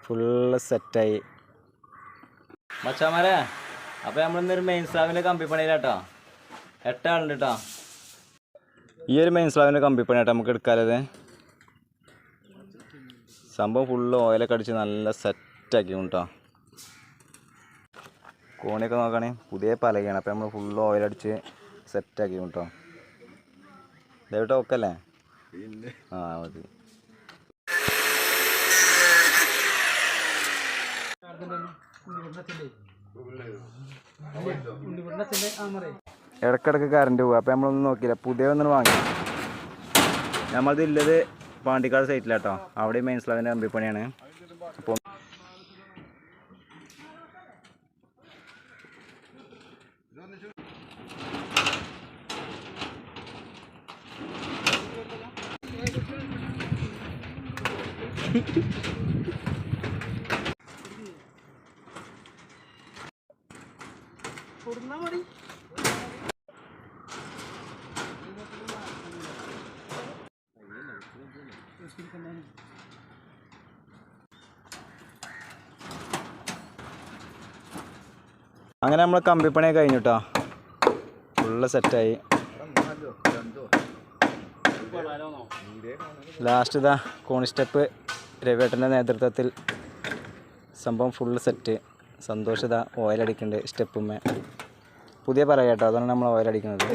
Full സെറ്റായി. മച്ചാമാരെ, അപ്പോൾ നമ്മളിന്നൊരു മെയിൻ സ്ലാബിൻ്റെ കമ്പിപ്പണിയിലാട്ടോ. 8 ആളുണ്ട് കേട്ടോ. ഈ ഒരു മെയിൻ സ്ലാബിൻ്റെ കമ്പിപ്പണിയാട്ടോ നമുക്ക് എടുക്കാലത്. സംഭവം ഫുള്ള് ഓയിലൊക്കെ അടിച്ച് നല്ല സെറ്റാക്കി കേട്ടോ. കോണിയൊക്കെ നോക്കുകയാണെങ്കിൽ പുതിയ പലകയാണ്. അപ്പോൾ നമ്മൾ ഫുള്ള് ഓയിലടിച്ച് സെറ്റാക്കി കേട്ടോ. ഇതേട്ടോ ഒക്കെ അല്ലേ? ആ മതി. ഇടക്കിടക്ക് കറണ്ട് പോകും. അപ്പോൾ നമ്മളൊന്നും നോക്കിയില്ല, പുതിയ ഒന്നും വാങ്ങി. നമ്മളതില്ലത് പാണ്ടിക്കാട് സൈറ്റിലാട്ടോ. അവിടെ മെയിൻ സ്ലാബിൻ്റെ കമ്പിപ്പണിയാണ്. അപ്പോൾ അങ്ങനെ നമ്മൾ കമ്പിപ്പണിയൊക്കെ കഴിഞ്ഞു കേട്ടോ. ഫുള്ള് സെറ്റായി. ലാസ്റ്റ് ഇതാ കോണി സ്റ്റെപ്പ് രവിയേട്ടൻ്റെ നേതൃത്വത്തിൽ സംഭവം ഫുള്ള് സെറ്റ്. സന്തോഷ് ഇതാ ഓയിലടിക്കുന്നുണ്ട് സ്റ്റെപ്പുമ്മേ. പുതിയ പലക കേട്ടോ, അതാണ് നമ്മൾ ഓയിലടിക്കുന്നത്.